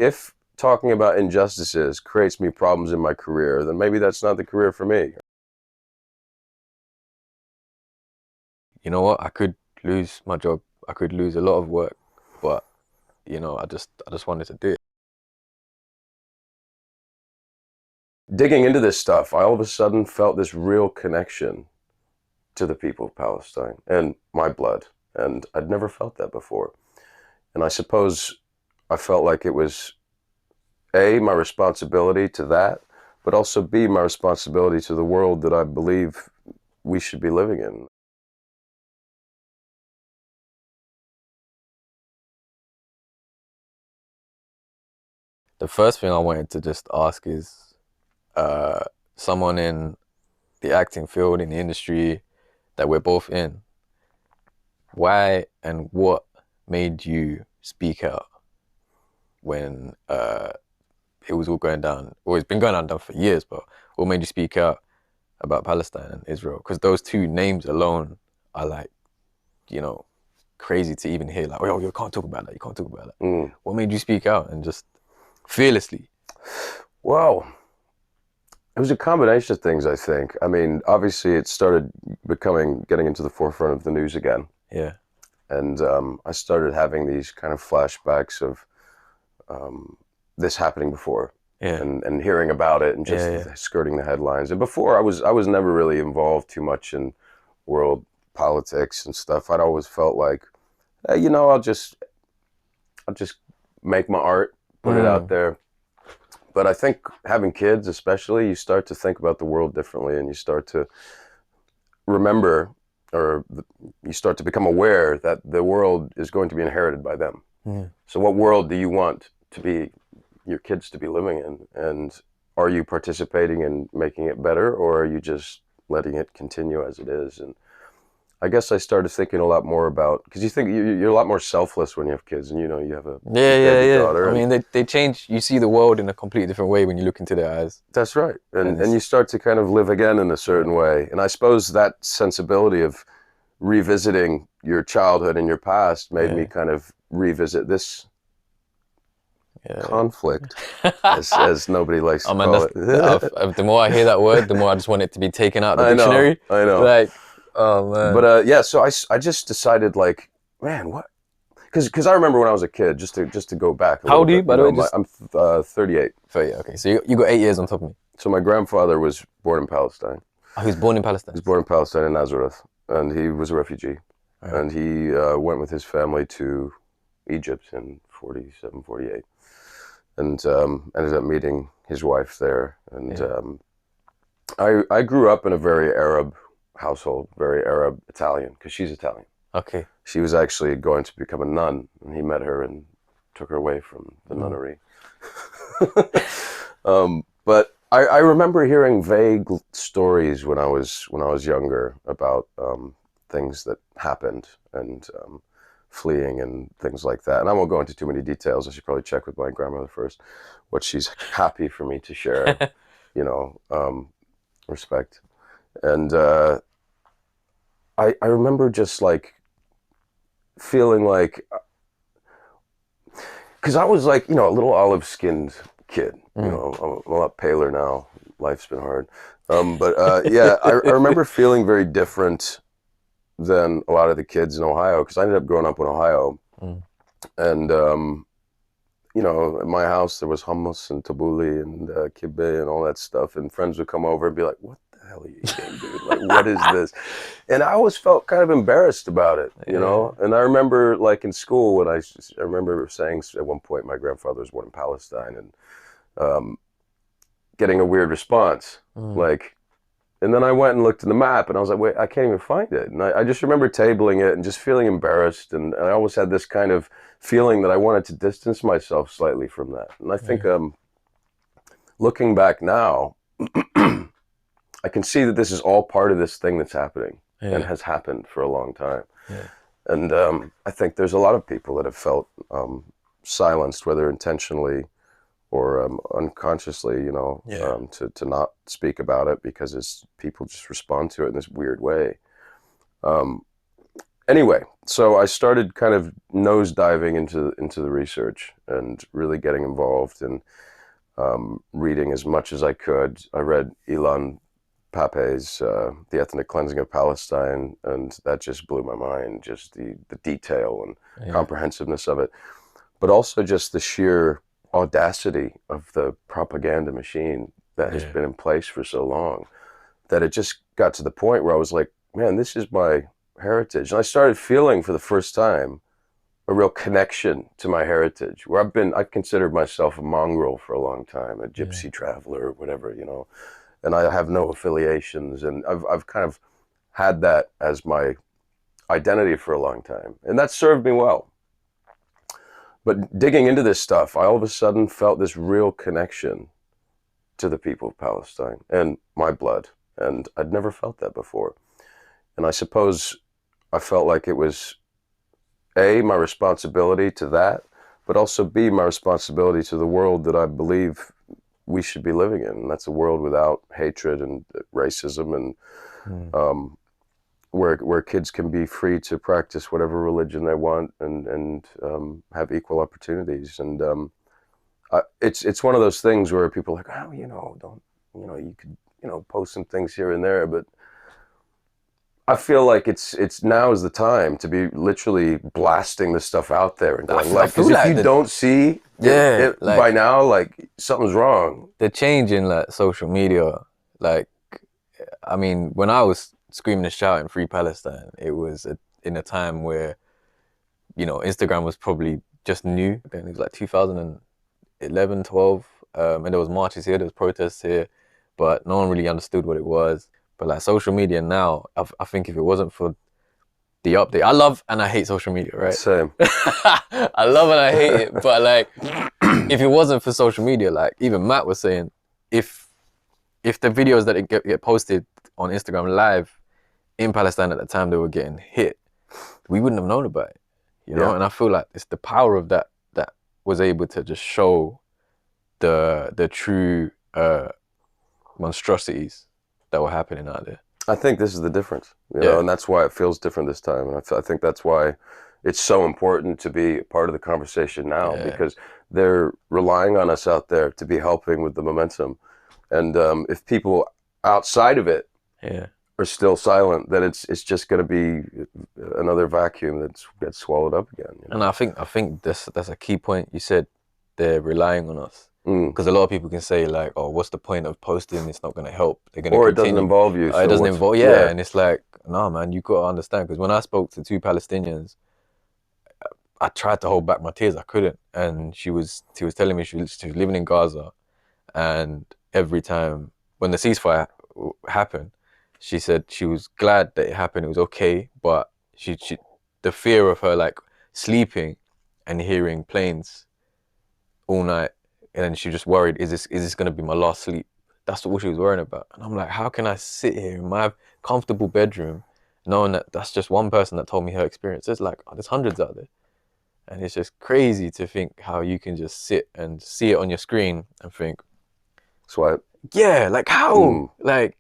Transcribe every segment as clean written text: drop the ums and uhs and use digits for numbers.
if talking about injustices creates me problems in my career, then maybe that's not the career for me. You know what? I could lose my job. I could lose a lot of work, but I just wanted to do it. Digging into this stuff, I all of a sudden felt this real connection to the people of Palestine and my blood. And I'd never felt that before. And I suppose I felt like it was A, my responsibility to that, but also B, my responsibility to the world that I believe we should be living in. The first thing I wanted to just ask is, someone in the acting field, in the industry that we're both in, why and what made you speak out when it was all going down? Well, it's been going down for years, but what made you speak out about Palestine and Israel? Because those two names alone are like, you know, crazy to even hear. Like, oh, you can't talk about that. You can't talk about that. What made you speak out and just fearlessly? Well, it was a combination of things, I think. I mean, obviously, it started getting into the forefront of the news again. Yeah. And I started having these kind of flashbacks of this happening before, Yeah. and hearing about it and just skirting the headlines. And before, I was never really involved too much in world politics and stuff. I'd always felt like, hey, you know, I'll just make my art, put it out there. But I think having kids, especially, you start to think about the world differently, and you start to remember, or you start to become aware that the world is going to be inherited by them. So what world do you want to be your kids to be living in? And are you participating in making it better, or are you just letting it continue as it is? And I guess I started thinking a lot more about, because you think you're a lot more selfless when you have kids, and you know, you have a baby daughter. I mean, they change. You see the world in a completely different way when you look into their eyes. That's right. And you start to kind of live again in a certain way. And I suppose that sensibility of revisiting your childhood and your past made me kind of revisit this conflict, as nobody likes to call it. The more I hear that word, the more I just want it to be taken out of the dictionary. I know. Like, oh man. But yeah, so I just decided, like, man, what? Because I remember when I was a kid, just to go back. How old are you, by the way? I'm 38. 38. Okay, so you got 8 years on top of me. So my grandfather was born in Palestine. Oh, he was born in Palestine. He was born in Palestine in Nazareth, and he was a refugee. Right. And he went with his family to Egypt in 47, 48, and ended up meeting his wife there. And I grew up in a very Arab household, very Arab Italian, because she's Italian. Okay. She was actually going to become a nun, and he met her and took her away from the nunnery. But I remember hearing vague stories when I was younger about things that happened, and fleeing and things like that. And I won't go into too many details. I should probably check with my grandmother first what she's happy for me to share. You know, respect. And I remember just like feeling like, because I was like, you know, a little olive-skinned kid. You know, I'm a lot paler now. Life's been hard. But yeah, I remember feeling very different than a lot of the kids in Ohio, because I ended up growing up in Ohio. And, you know, at my house there was hummus and tabbouleh and kibbeh and all that stuff. And friends would come over and be like, what the hell are you eating, dude? Like, what is this? And I always felt kind of embarrassed about it, you know? And I remember, like, in school, when I remember saying at one point my grandfather was born in Palestine, and getting a weird response. Like, and then I went and looked at the map, and I was like, wait, I can't even find it. And I just remember tabling it and just feeling embarrassed. And I always had this kind of feeling that I wanted to distance myself slightly from that. And I think looking back now, I can see that this is all part of this thing that's happening and has happened for a long time. And I think there's a lot of people that have felt silenced, whether intentionally or unconsciously, you know, to not speak about it, because people just respond to it in this weird way. Anyway, so I started kind of nosediving into the research and really getting involved and reading as much as I could. I read Ilan Pape's The Ethnic Cleansing of Palestine, and that just blew my mind, just the detail and Yeah. comprehensiveness of it, but also just the sheer audacity of the propaganda machine that has Yeah. been in place for so long, that it just got to the point where I was like, man, this is my heritage. And I started feeling for the first time a real connection to my heritage, where I've considered myself a mongrel for a long time, a Yeah. gypsy traveler, whatever, and I have no affiliations. And I've kind of had that as my identity for a long time. And that served me well. But digging into this stuff, I all of a sudden felt this real connection to the people of Palestine and my blood. And I'd never felt that before. And I suppose I felt like it was A, my responsibility to that, but also B, my responsibility to the world that I believe we should be living in. And that's a world without hatred and racism, and Mm. where kids can be free to practice whatever religion they want, and have equal opportunities. And it's one of those things where people are like, oh, don't, you could, post some things here and there, but I feel like it's now is the time to be literally blasting this stuff out there and going, I like, feel because if like you don't see yeah, it by like now, like something's wrong. the change in like social media, like I mean, when I was screaming and shouting "Free Palestine," it was in a time where Instagram was probably just new. Then it was like 2011, 12, and there was marches here, there was protests here, but no one really understood what it was. But like social media now, I think if it wasn't for the update, I love and I hate social media, right? Same. I love and I hate it, but like if it wasn't for social media, like even Matt was saying, if the videos that get posted on Instagram live in Palestine at the time they were getting hit, we wouldn't have known about it, Yeah. And I feel like it's the power of that was able to just show the true monstrosities that were happening out there. I think this is the difference, Yeah, and that's why it feels different this time. And I think that's why it's so important to be a part of the conversation now, yeah, because they're relying on us out there to be helping with the momentum. And if people outside of it yeah, are still silent, then it's just going to be another vacuum that gets swallowed up again. and I think that's a key point. You said they're relying on us. Mm. Because a lot of people can say like, "Oh, what's the point of posting? It's not going to help. They're going to Or it doesn't continue. involve you, It so doesn't what's involve, yeah." yeah. And it's like, nah, man, you got to understand. Because when I spoke to two Palestinians, I tried to hold back my tears. I couldn't. And she was telling me she was living in Gaza, and every time when the ceasefire happened, she said she was glad that it happened. It was okay, but she the fear of her like sleeping and hearing planes all night, and she just worried, is this gonna be my last sleep? That's what she was worrying about. And I'm like, how can I sit here in my comfortable bedroom knowing that that's just one person that told me her experience? There's like, there's hundreds out there. And it's just crazy to think how you can just sit and see it on your screen and think, So yeah, like how? Like,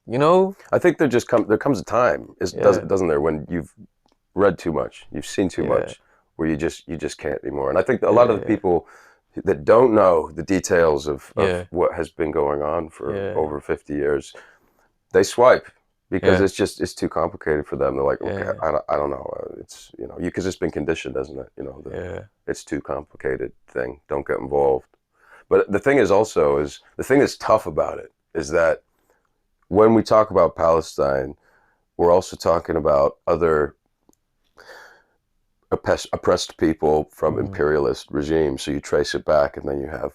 I think there comes a time, Yeah, doesn't there, when you've read too much, you've seen too yeah, much, where you just can't anymore. And I think a lot of the yeah, people that don't know the details of yeah, what has been going on for yeah, over 50 years, they swipe because yeah, it's too complicated for them. They're like, okay, yeah, I don't know. It's, because it's been conditioned, hasn't it? yeah, It's too complicated thing. Don't get involved. But the thing is also is the thing that's tough about it is that when we talk about Palestine, we're also talking about other oppressed people from mm, imperialist regimes. So you trace it back, and then you have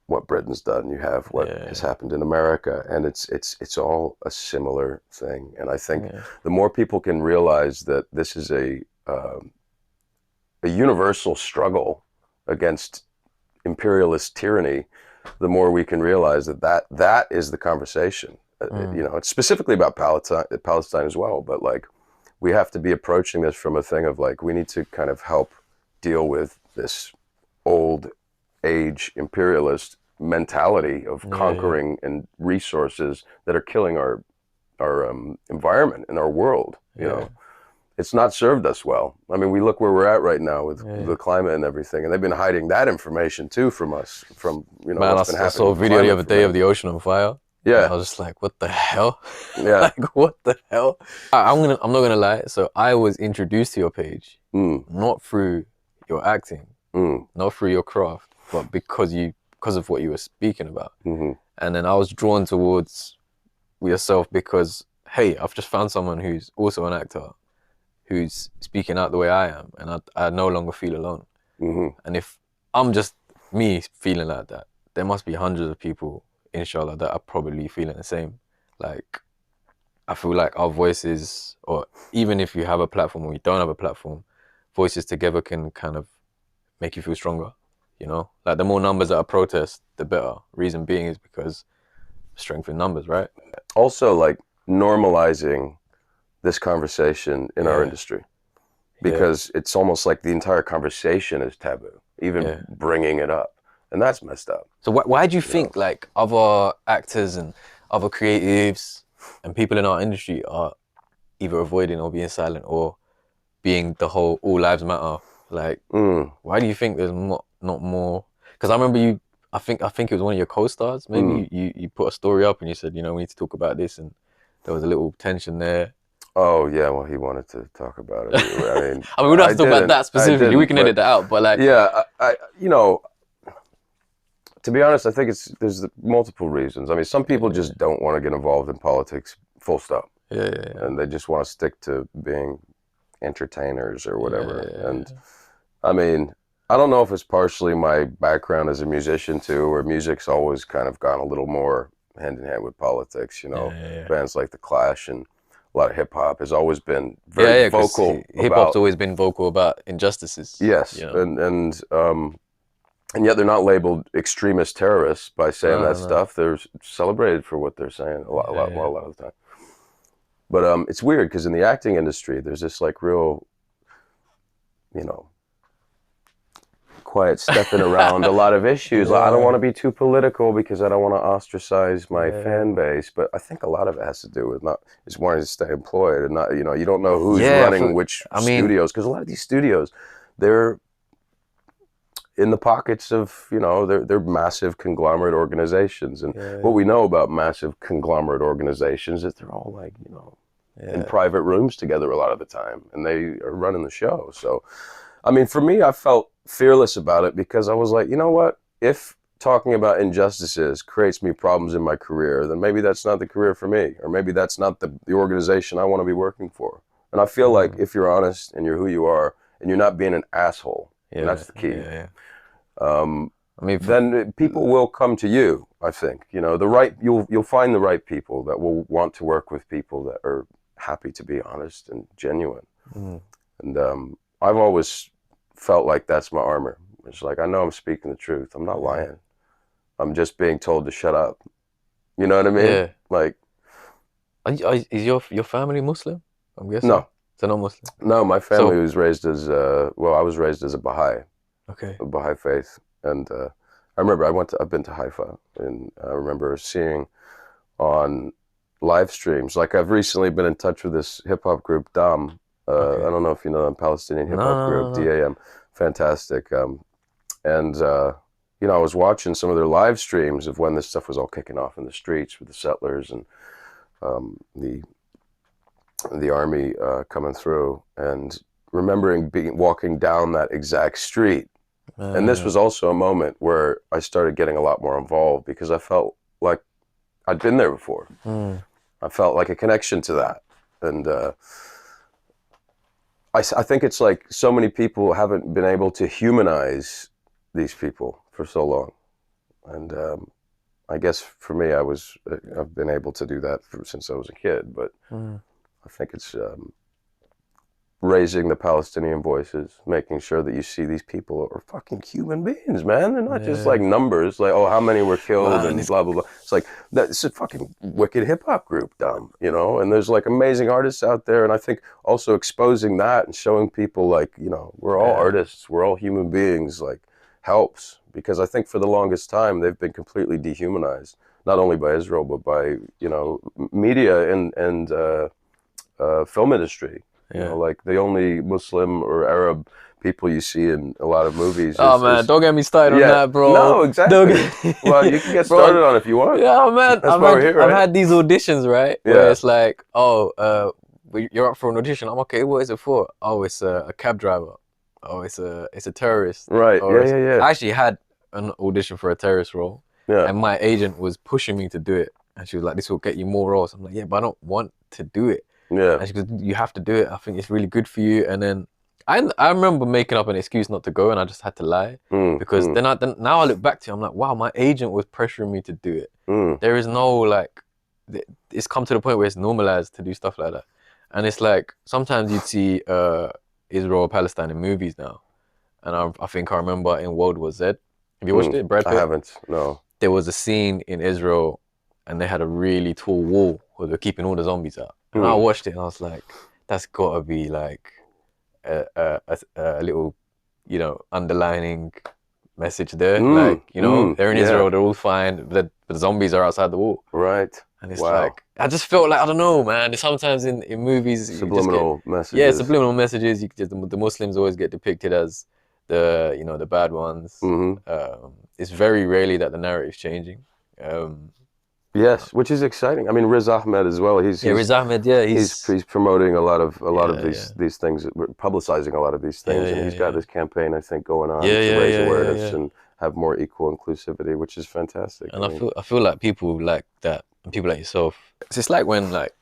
what Britain's done. You have what has yeah, happened in America, and it's all a similar thing. And I think yeah, the more people can realize that this is a universal struggle against imperialist tyranny, the more we can realize that is the conversation. mm, It's specifically about Palestine as well, but like we have to be approaching this from a thing of like we need to kind of help deal with this old age imperialist mentality of yeah, yeah, conquering and resources that are killing our environment and our world. yeah, it's not served us well. I mean, we look where we're at right now with Yeah. the climate and everything, and they've been hiding that information too from us, from Man, what's been I happening. saw a with video the climate other for day of many the years. ocean on fire. Yeah, And I was just like, what the hell? yeah. Like, what the hell? I'm not gonna lie. So I was introduced to your page Mm, not through your acting, mm, not through your craft, but because of what you were speaking about. mm-hmm. And then I was drawn towards yourself because, hey, I've just found someone who's also an actor, who's speaking out the way I am, and I no longer feel alone. Mm-hmm. And if I'm just me feeling like that, there must be hundreds of people, inshallah, that are probably feeling the same. Like, I feel like our voices, or even if you have a platform or you don't have a platform, voices together can kind of make you feel stronger, you know? Like, the more numbers that are protest, the better. Reason being is because strength in numbers, right? Also, like normalizing this conversation in our Yeah. industry, because it's almost like the entire conversation is taboo, even bringing it up, and that's messed up. So why do you think like other actors and other creatives and people in our industry are either avoiding or being silent or being the whole all lives matter? Like, why do you think there's not more? Because I remember you. I think it was one of your co-stars. Maybe you put a story up and you said, we need to talk about this, and there was a little tension there. Oh yeah, well he wanted to talk about it. I mean, I mean, we don't have to talk about that specifically. We can edit that out. But like, yeah, I to be honest, I think there's multiple reasons. I mean, some people just don't want to get involved in politics, full stop. Yeah. And they just want to stick to being entertainers or whatever. And I mean, I don't know if it's partially my background as a musician too, where music's always kind of gone a little more hand in hand with politics. Bands like The Clash and a lot of hip hop has always been very vocal. Hip hop's always been vocal about injustices. Yes, and yet they're not labeled extremist terrorists by saying that stuff. They're celebrated for what they're saying a lot of the time. But it's weird because in the acting industry, there's this like real, quiet stepping around a lot of issues. Like, I don't want to be too political because I don't want to ostracize my fan base. But I think a lot of it has to do with just wanting to stay employed and not, you don't know who's running which studios, because a lot of these studios, they're in the pockets of, they're massive conglomerate organizations. And what we know about massive conglomerate organizations is they're all like, in private rooms together a lot of the time, and they are running the show. So, I mean, for me, I felt fearless about it because I was like, you know what? If talking about injustices creates me problems in my career, then maybe that's not the career for me, or maybe that's not the organization I want to be working for. And I feel like if you're honest and you're who you are and you're not being an asshole, and that's the key. Then people will come to you. I think you'll find the right people that will want to work with people that are happy to be honest and genuine. And I've always felt like that's my armor. It's like, I know I'm speaking the truth. I'm not lying. I'm just being told to shut up. You know what I mean? Yeah. Like, is your family Muslim? I'm guessing. No. They're not Muslim. No, my family was raised as I was raised as a Baha'i. Okay. A Baha'i faith, and I remember I've been to Haifa, and I remember seeing on live streams. Like, I've recently been in touch with this hip hop group, DAM. I don't know if you know them, Palestinian hip hop group, DAM. Fantastic. And I was watching some of their live streams of when this stuff was all kicking off in the streets with the settlers and the army coming through, and remembering walking down that exact street. And this was also a moment where I started getting a lot more involved because I felt like I'd been there before. I felt like a connection to that. And I think it's like so many people haven't been able to humanize these people for so long. And I guess for me, I've been able to do that since I was a kid. But I think it's raising the Palestinian voices, making sure that you see these people are fucking human beings, man. They're not just like numbers, like, oh, how many were killed and blah, blah, blah. It's like, it's a fucking wicked hip hop group, dumb, and there's like amazing artists out there. And I think also exposing that and showing people like, we're all artists, we're all human beings, like, helps. Because I think for the longest time, they've been completely dehumanized, not only by Israel, but by, media and film industry. You Yeah. know, like the only Muslim or Arab people you see in a lot of movies Oh is, man, don't get me started on yeah, that, bro. no, Don't exactly. Well, you can get bro. started on it if you want. Yeah, man. That's why we're here, I've right? had these auditions, right? Where Yeah. it's like, oh, you're up for an audition. I'm okay. What is it for? Oh, it's a cab driver. Oh, it's a terrorist. Right. Or Yeah, yeah, yeah. I actually had an audition for a terrorist role, Yeah. and my agent was pushing me to do it, and she was like, "This will get you more roles." I'm like, "Yeah, but I don't want to do it." Yeah. And she goes, "You have to do it. I think it's really good for you." And then I remember making up an excuse not to go, and I just had to lie because then now I look back to it, I'm like, wow, my agent was pressuring me to do it. There is no like, it's come to the point where it's normalized to do stuff like that, and it's like sometimes you'd see Israel or Palestine in movies now, and I think I remember in World War Z. Have you watched it, Brad Pitt? I haven't. No. There was a scene in Israel, and they had a really tall wall where they're keeping all the zombies out. And I watched it, and I was like, that's got to be like a little, you know, underlining message there. Like, you know, they're in Israel, they're all fine, but the zombies are outside the wall. Right. And it's like, I just felt like, I don't know, man. Sometimes in movies, subliminal messages. Yeah, subliminal messages. The Muslims always get depicted as the, you know, the bad ones. It's very rarely that the narrative's changing. Yes, which is exciting. I mean, Riz Ahmed as well. Riz Ahmed. Yeah, he's promoting a lot of these things, publicizing a lot of these things, and he's got this campaign, I think, going on to raise awareness and have more equal inclusivity, which is fantastic. And I feel like people like that, and people like yourself. It's like when like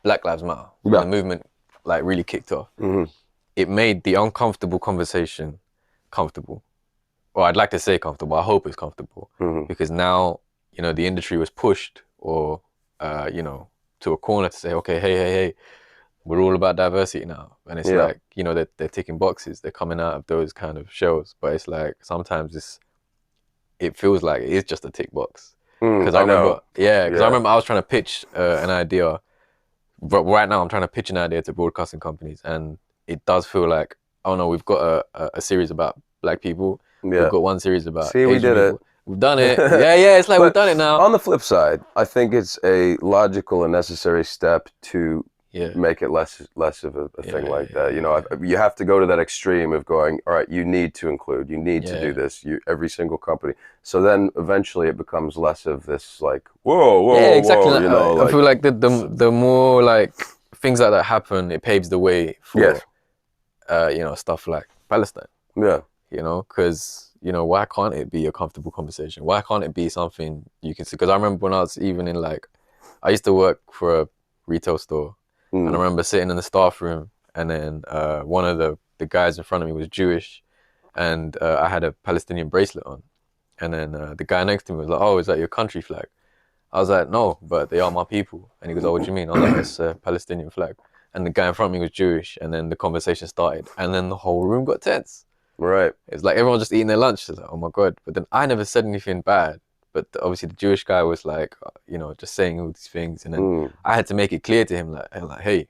Black Lives Matter, when the movement like really kicked off. It made the uncomfortable conversation comfortable. Or I'd like to say comfortable. I hope it's comfortable because now, you know, the industry was pushed or, you know, to a corner to say, okay, hey, we're all about diversity now. And it's like, you know, they're ticking boxes. They're coming out of those kind of shows. But it's like, sometimes it feels like it is just a tick box. Because I remember I was trying to pitch an idea. But right now I'm trying to pitch an idea to broadcasting companies. And it does feel like, oh no, we've got a series about Black people. We've got one series about Asian we did people. it. We've done it. Yeah, it's like we've done it now. On the flip side, I think it's a logical and necessary step to make it less of a thing like that. You know, you have to go to that extreme of going, all right, you need to include, you need to do this, every single company. So then eventually it becomes less of this like, whoa, exactly. you know, I feel like the more like things like that happen, it paves the way for, you know, stuff like Palestine. Yeah. You know, because, you know, why can't it be a comfortable conversation? Why can't it be something you can see? Because I remember when I was even in like, I used to work for a retail store, and I remember sitting in the staff room, and then one of the guys in front of me was Jewish, and I had a Palestinian bracelet on, and then the guy next to me was like, "Oh, is that your country flag?" I was like, "No, but they are my people." And he goes, "Oh, what do you mean?" I was like, "It's a Palestinian flag." And the guy in front of me was Jewish, and then the conversation started, and then the whole room got tense. Right. It's like everyone just eating their lunch. It's like, oh my God. But then I never said anything bad. But obviously the Jewish guy was like, you know, just saying all these things. And then I had to make it clear to him like, hey,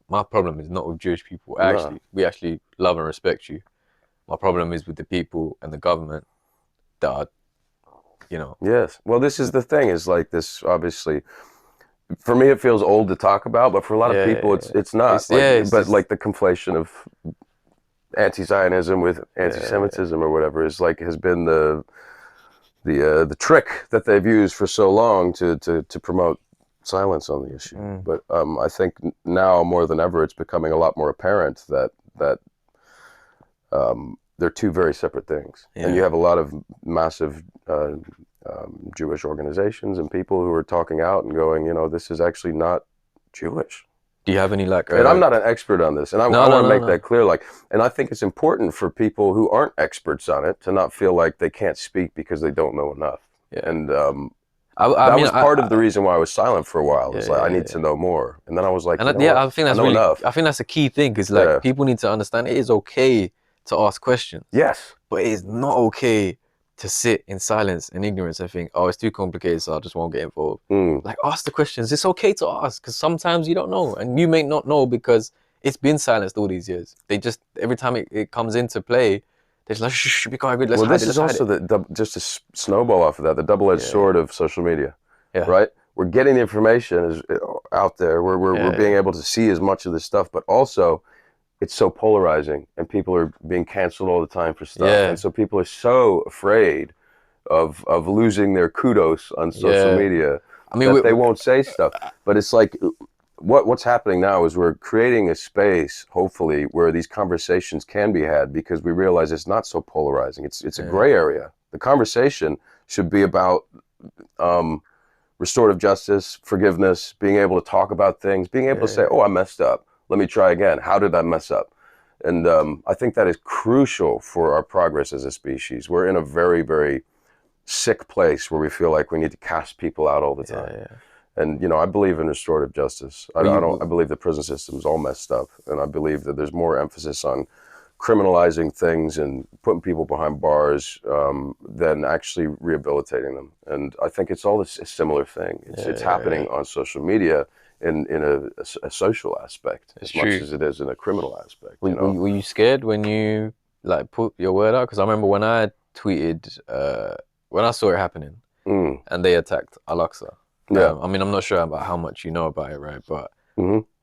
my problem is not with Jewish people. We actually love and respect you. My problem is with the people and the government that are, you know. Yes. Well, this is the thing, is like this, obviously, for me, it feels old to talk about, but for a lot of people, it's not. But like the conflation of anti-Zionism with anti-Semitism or whatever has been the trick that they've used for so long to promote silence on the issue. But I think now more than ever, it's becoming a lot more apparent that they're two very separate things. And you have a lot of massive Jewish organizations and people who are talking out and going, you know, this is actually not Jewish. Do you have any like? And I'm not an expert on this, and I want to make that clear. Like, and I think it's important for people who aren't experts on it to not feel like they can't speak because they don't know enough. And that was part of the reason why I was silent for a while. It's like I need to know more, and then I was like, and I think that's really enough. I think that's a key thing, because like people need to understand it is okay to ask questions. Yes, but it is not okay to sit in silence and ignorance and think, oh, it's too complicated, so I just won't get involved. Like, ask the questions. It's okay to ask, because sometimes you don't know, and you may not know because it's been silenced all these years. They just, every time it comes into play, they're just like, shh, be quiet, let's hide it. Well, this is also just a snowball off of that, the double-edged sword of social media, right? we're getting the information out there. We're being able to see as much of this stuff, but also it's so polarizing, and people are being canceled all the time for stuff, and so people are so afraid of losing their kudos on social media that they won't say stuff. But it's like what's happening now is we're creating a space, hopefully, where these conversations can be had, because we realize it's not so polarizing. It's a gray area. The conversation should be about restorative justice, forgiveness, being able to talk about things, being able to say, oh, I messed up. Let me try again. How did I mess up? And I think that is crucial for our progress as a species. We're in a very, very sick place where we feel like we need to cast people out all the time. And, you know, I believe in restorative justice. I believe the prison system is all messed up. And I believe that there's more emphasis on criminalizing things and putting people behind bars than actually rehabilitating them. And I think it's all a similar thing. It's happening on social media in a social aspect as much as it is in a criminal aspect. Were you scared when you like put your word out? Because I remember when I tweeted, when I saw it happening and they attacked Al-Aqsa. I mean, I'm not sure about how much you know about it, right? But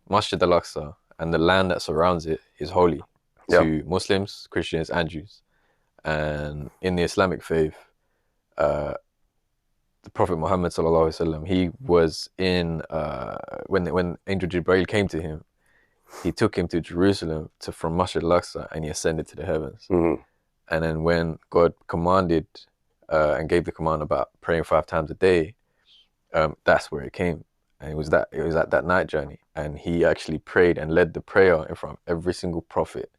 Masjid Al-Aqsa and the land that surrounds it is holy to Muslims, Christians, and Jews. And in the Islamic faith, the Prophet Muhammad sallallahu alaihi wasallam, he was in when Angel Jibreel came to him, he took him to Jerusalem from Masjid Al-Aqsa, and he ascended to the heavens. And then when God commanded and gave the command about praying 5 times a day, that's where it came. And it was at that night journey, and he actually prayed and led the prayer in front of every single prophet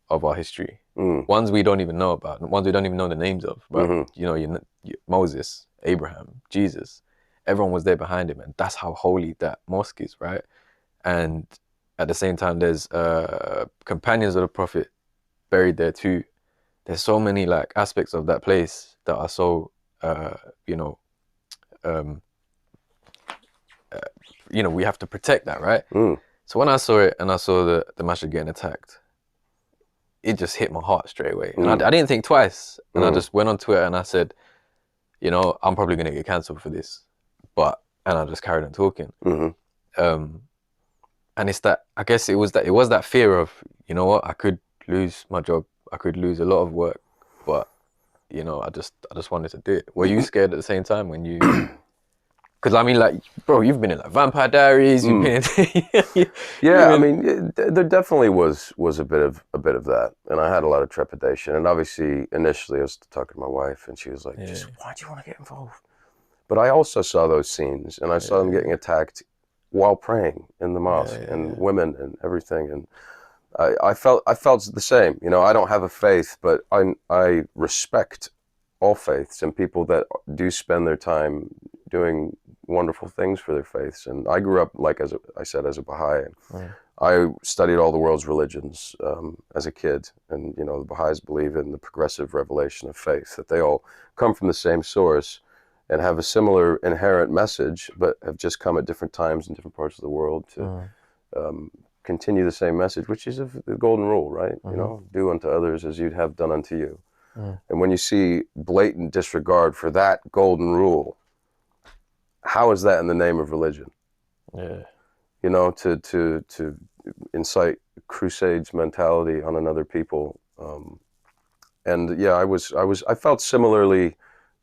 of our history. Ones we don't even know about, ones we don't even know the names of. But you know, Moses, Abraham, Jesus, everyone was there behind him, and that's how holy that mosque is, right? And at the same time, there's companions of the Prophet buried there too. There's so many like aspects of that place that are so, you know, we have to protect that, right? So when I saw it and I saw the masjid getting attacked, it just hit my heart straight away. And I didn't think twice. And I just went on Twitter and I said, you know, I'm probably going to get cancelled for this. And I just carried on talking. And it's that, I guess it was that fear of, you know what, I could lose my job. I could lose a lot of work. But, you know, I just wanted to do it. Were you scared at the same time when you... Because I mean, like, bro, you've been in like Vampire Diaries. You've been in. I mean, there definitely was a bit of that, and I had a lot of trepidation. And obviously, initially, I was talking to my wife, and she was like, "Just why do you want to get involved?" But I also saw those scenes, and I saw them getting attacked while praying in the mosque, and women and everything, and I felt the same. You know, I don't have a faith, but I respect all faiths and people that do spend their time doing wonderful things for their faiths. And I grew up, like as I said, as a Baha'i. I studied all the world's religions as a kid, and you know, the Baha'is believe in the progressive revelation of faith, that they all come from the same source and have a similar inherent message, but have just come at different times in different parts of the world to continue the same message, which is the golden rule, right? You know, do unto others as you'd have done unto you. And when you see blatant disregard for that golden rule, how is that in the name of religion? You know, to incite crusades mentality on another people. And yeah, I felt similarly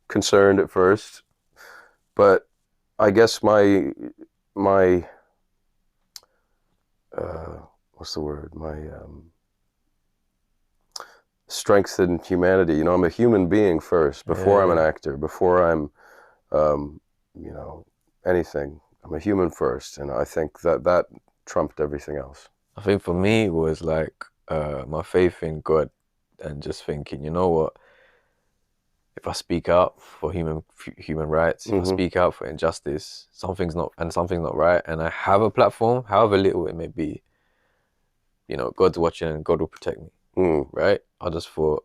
concerned at first, but I guess my what's the word? My strength in humanity. You know, I'm a human being first, before I'm an actor, before I'm you know, anything. I'm a human first, and I think that trumped everything else. I think for me it was like my faith in God, and just thinking, you know what, if I speak out for human rights, if I speak out for injustice, something's not right, and I have a platform, however little it may be, you know, God's watching and God will protect me, right? I just thought,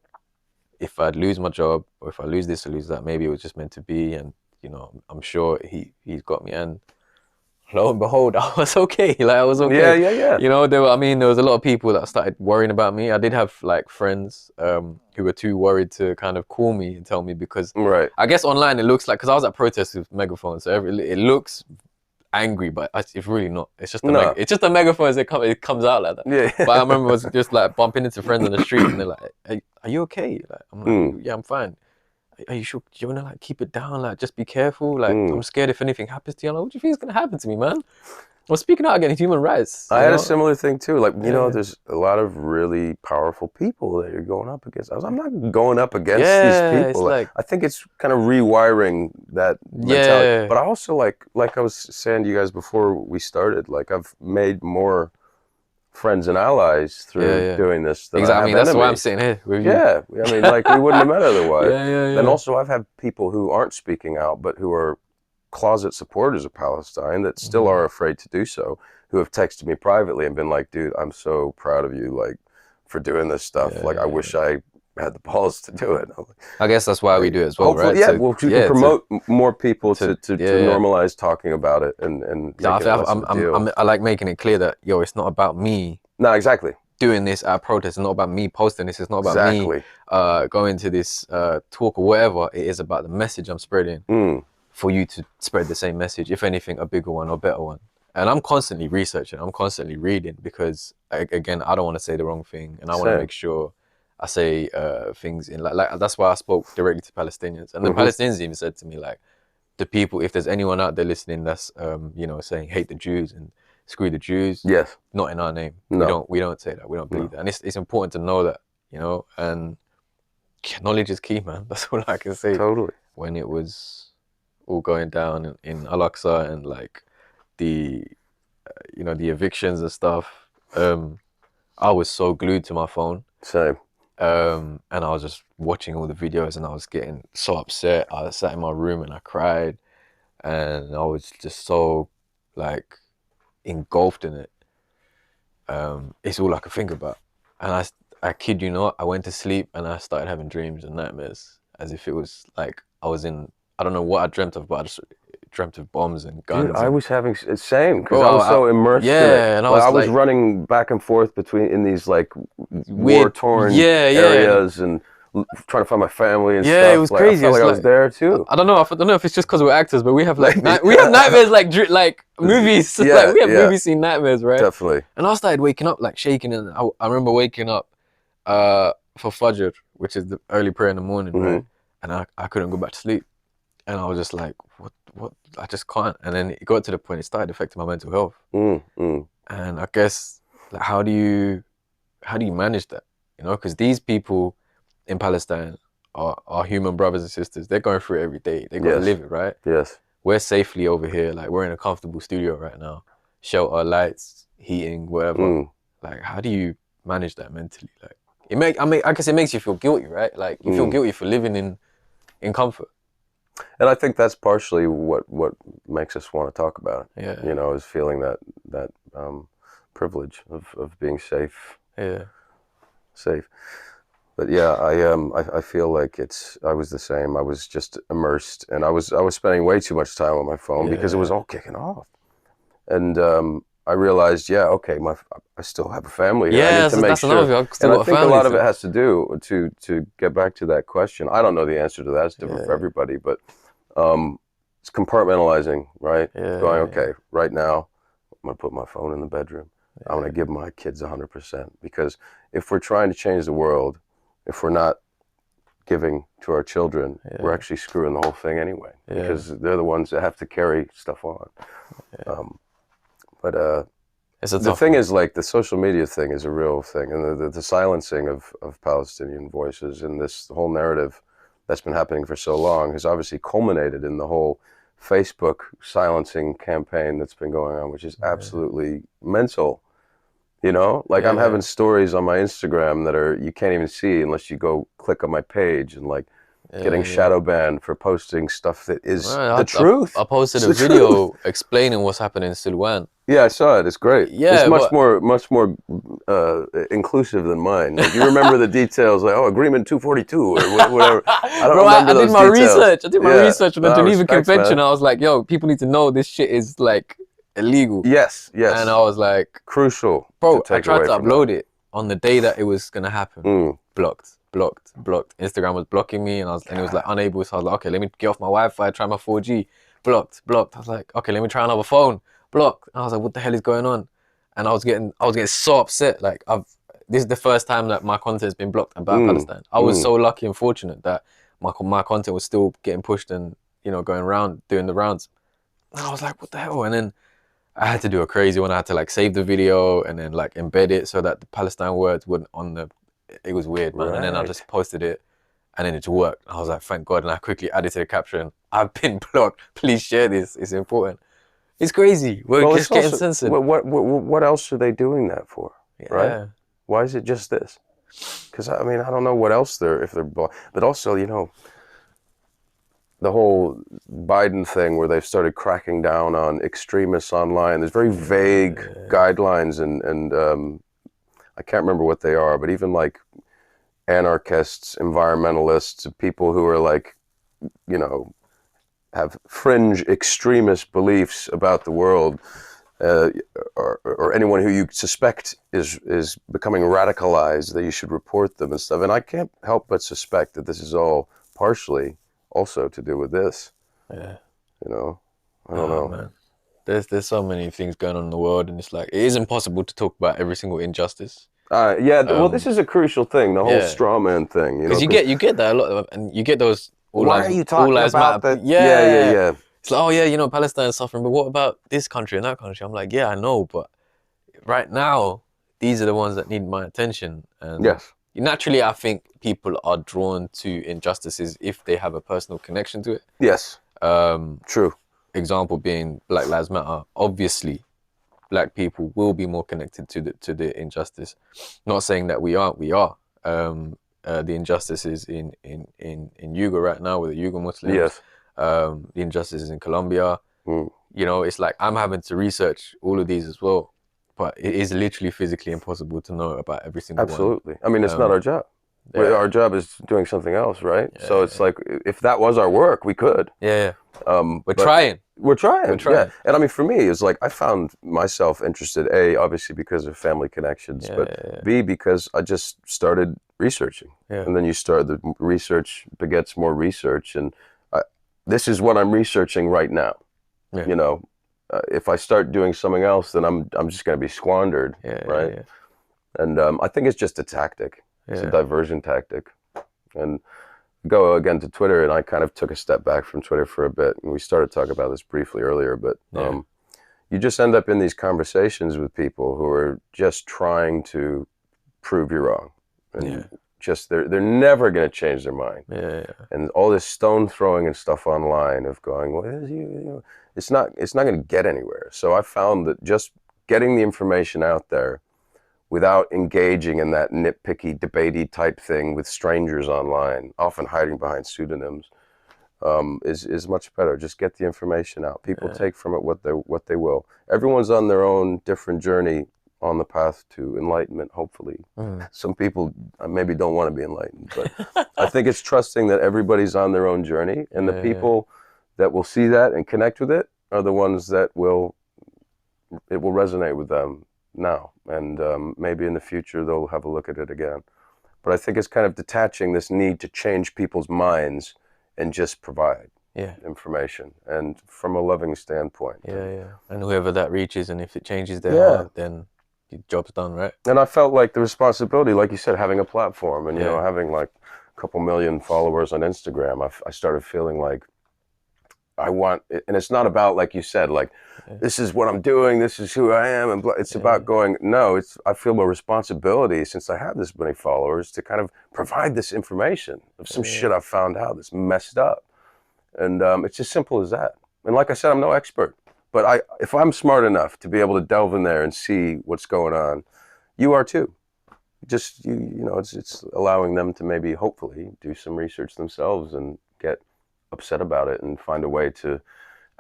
if I'd lose my job, or if I lose this or lose that, maybe it was just meant to be, and you know, I'm sure he's got me. And lo and behold, I was okay. Like I was okay. Yeah. You know, there was a lot of people that started worrying about me. I did have like friends who were too worried to kind of call me and tell me, because Right. I guess online it looks like, because I was at protests with megaphones, so it looks angry, but it's really not. It's just it's just a megaphone as it comes out like that. Yeah. But I remember I was just like bumping into friends on the street, and they're like, hey, "Are you okay?" Like I'm like, "Yeah, I'm fine." Are you sure? Do you wanna like keep it down? Like just be careful. Like I'm scared if anything happens to you. I'm like, what do you think is gonna happen to me, man? Well, speaking out against human rights. I had know? a similar thing too. Like, you know, there's a lot of really powerful people that you're going up against. I'm not going up against these people. It's like, I think it's kind of rewiring that mentality. But I also like I was saying to you guys before we started, like I've made more friends and allies through doing this than exactly. I have I mean, that's enemies. why I'm sitting here with you. Yeah, I mean, like we wouldn't have met otherwise. Yeah. And also, I've had people who aren't speaking out, but who are closet supporters of Palestine that still are afraid to do so, who have texted me privately and been like, dude, I'm so proud of you, like, for doing this stuff. Like, I wish I had the balls to do it. I guess that's why we do it as well, right? Yeah, well, you can promote more people to normalize talking about it and make it less of a deal. I like making it clear that, yo, it's not about me. No, exactly. Doing this at protest. It's not about me posting this. It's not about me going to this talk or whatever. It is about the message I'm spreading for you to spread the same message, if anything, a bigger one or better one. And I'm constantly researching. I'm constantly reading because, again, I don't want to say the wrong thing, and I want to make sure I say things in like that's why I spoke directly to Palestinians, and the Palestinians even said to me, like, the people, if there's anyone out there listening that's you know, saying hate the Jews and screw the Jews, yes, not in our name. No. We don't say that. We don't believe that, and it's important to know that, you know. And knowledge is key, man. That's all I can say. Totally. When it was all going down in Al-Aqsa and like the you know, the evictions and stuff, I was so glued to my phone. Same. And I was just watching all the videos, and I was getting so upset. I sat in my room and I cried, and I was just so like engulfed in it. It's all I could think about, and I kid you not, I went to sleep and I started having dreams and nightmares as if it was like I was in, I don't know what I dreamt of, but I just dreamt of bombs and guns. Dude, I was having the same because I was so immersed in it. And I was running back and forth in these like war-torn areas and trying to find my family and stuff. Yeah, it was crazy. I felt like I was there too. I don't know if it's just because we're actors, but we have like we have nightmares like movies. Like we have movie scene nightmares, right? Definitely. And I started waking up like shaking, and I remember waking up for Fajr, which is the early prayer in the morning, right? And I couldn't go back to sleep, and I was just like, what? I just can't. And then it got to the point it started affecting my mental health. And I guess, like, how do you manage that? You know, because these people in Palestine are human brothers and sisters. They're going through it every day. They got to live it, right? Yes. We're safely over here. Like, we're in a comfortable studio right now, shelter, lights, heating, whatever. Like, how do you manage that mentally? Like, I guess it makes you feel guilty, right? Like, you feel guilty for living in comfort. And I think that's partially what makes us want to talk about it. Yeah. You know, is feeling that privilege of being safe. Yeah. Safe. But yeah, I feel like I was the same. I was just immersed, and I was spending way too much time on my phone because it was all kicking off. And I realized, okay, I still have a family here. I need to make sure. And I think a lot of it has to do to get back to that question. I don't know the answer to that. It's different for everybody, but it's compartmentalizing, right? Going, okay, right now, I'm gonna put my phone in the bedroom. I'm gonna give my kids 100%, because if we're trying to change the world, if we're not giving to our children, we're actually screwing the whole thing anyway, because they're the ones that have to carry stuff on. But the thing is, like, the social media thing is a real thing, and the silencing of Palestinian voices and this whole narrative that's been happening for so long has obviously culminated in the whole Facebook silencing campaign that's been going on, which is absolutely mental. You know, like I'm having stories on my Instagram that you can't even see unless you go click on my page, and like getting shadow banned for posting stuff that is the truth. I posted a video explaining what's happening in Silwan. Yeah, I saw it. It's great. Yeah, it's much more inclusive than mine. Like, you remember the details, like Agreement 242 or whatever. I don't remember those details. I did my research on the Geneva Convention. Man. I was like, yo, people need to know this shit is like illegal. Yes, yes. And I was like, Crucial bro, to I take tried away to from upload that. it on the day that it was gonna happen. Mm. Blocked. Instagram was blocking me, and it was like unable. So I was like, okay, let me get off my Wi-Fi, try my 4G. Blocked. I was like, okay, let me try another phone. Blocked. And I was like, what the hell is going on? And I was getting so upset. Like this is the first time that my content has been blocked about Palestine. I was so lucky and fortunate that my content was still getting pushed and going around doing the rounds. And I was like, what the hell? And then I had to do a crazy one. I had to like save the video and then like embed it so that the Palestine words wouldn't on the. It was weird, man. Right. And then I just posted it, and then it worked. I was like, thank God. And I quickly added to the caption, "I've been blocked. Please share this. It's important." It's crazy. We're just getting censored. What else are they doing that for? Yeah. Right? Why is it just this? Because I mean, I don't know what else if they're blocked. But also, the whole Biden thing where they've started cracking down on extremists online. There's very vague guidelines and I can't remember what they are, but even like anarchists, environmentalists, people who are like, have fringe extremist beliefs about the world, or anyone who you suspect is becoming radicalized, that you should report them and stuff. And I can't help but suspect that this is all partially also to do with this. Yeah. I don't know. Man. There's so many things going on in the world, and it's like it is impossible to talk about every single injustice. Well, this is a crucial thing, the whole straw man thing. Because you get that a lot, and you get those. Why are you talking about that? Yeah. It's like, oh yeah, Palestine's suffering, but what about this country and that country? I'm like, yeah, I know, but right now, these are the ones that need my attention. And yes. Naturally, I think people are drawn to injustices if they have a personal connection to it. Yes. True. Example being Black Lives Matter. Obviously, Black people will be more connected to the injustice. Not saying that we aren't. We are. The injustices in Uyghur right now with the Uyghur Muslims. Yes. The injustices in Colombia. It's like I'm having to research all of these as well. But it is literally physically impossible to know about every single one. Absolutely. I mean, it's not our job. Yeah. Our job is doing something else, right? Yeah, so it's like, if that was our work, we could. Yeah. We're trying. We're trying. Yeah. And I mean, for me, it's like I found myself interested, A, obviously because of family connections, but B, because I just started researching. Yeah. And then the research begets more research. And this is what I'm researching right now. Yeah. If I start doing something else, then I'm just going to be squandered, right? Yeah. And I think it's just a tactic. It's a diversion tactic. And go again to Twitter, and I kind of took a step back from Twitter for a bit, and we started talking about this briefly earlier, but you just end up in these conversations with people who are just trying to prove you wrong. And they're never going to change their mind. Yeah. And all this stone throwing and stuff online of going, well, it's not going to get anywhere. So I found that just getting the information out there without engaging in that nitpicky, debatey type thing with strangers online, often hiding behind pseudonyms, is much better. Just get the information out. People take from it what they will. Everyone's on their own different journey on the path to enlightenment, hopefully. Some people maybe don't want to be enlightened, but I think it's trusting that everybody's on their own journey, and the people that will see that and connect with it are the ones that it will resonate with them now, and maybe in the future they'll have a look at it again. But I think it's kind of detaching this need to change people's minds and just provide information, and from a loving standpoint. And whoever that reaches, and if it changes their heart, then your job's done, right? And I felt like the responsibility, like you said, having a platform and having like a couple million followers on Instagram, I started feeling like I want it, and it's not about, like you said, like this is what I'm doing, this is who I am, and it's about going, no, I feel a responsibility, since I have this many followers, to kind of provide this information of some shit I've found out that's messed up. And it's as simple as that. And like I said, I'm no expert, but if I'm smart enough to be able to delve in there and see what's going on, you are too. Just it's allowing them to maybe, hopefully, do some research themselves and get upset about it and find a way to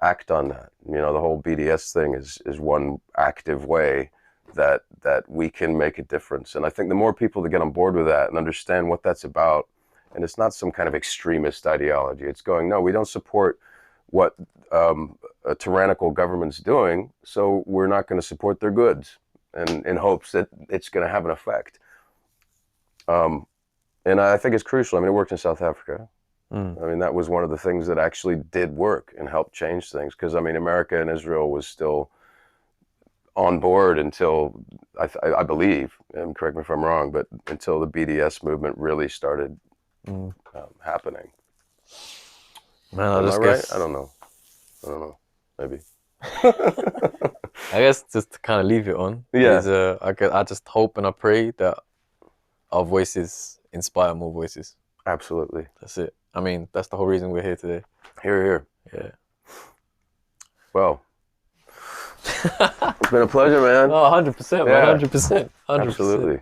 act on that. The whole BDS thing is one active way that we can make a difference. And I think the more people that get on board with that and understand what that's about, and it's not some kind of extremist ideology. It's going, no, we don't support what a tyrannical government's doing, so we're not going to support their goods, and in hopes that it's going to have an effect. And I think it's crucial. I mean, it worked in South Africa. I mean, that was one of the things that actually did work and helped change things. Because, I mean, America and Israel was still on board until, I believe, and correct me if I'm wrong, but until the BDS movement really started happening. Man, Am I right? guess I don't know. Maybe. I guess just to kind of leave it on. Yeah. Is, I just hope and I pray that our voices inspire more voices. Absolutely. That's it. I mean, that's the whole reason we're here today. Here, here. Yeah. Well, it's been a pleasure, man. Oh, 100%, man. Yeah. 100%. 100%. Absolutely.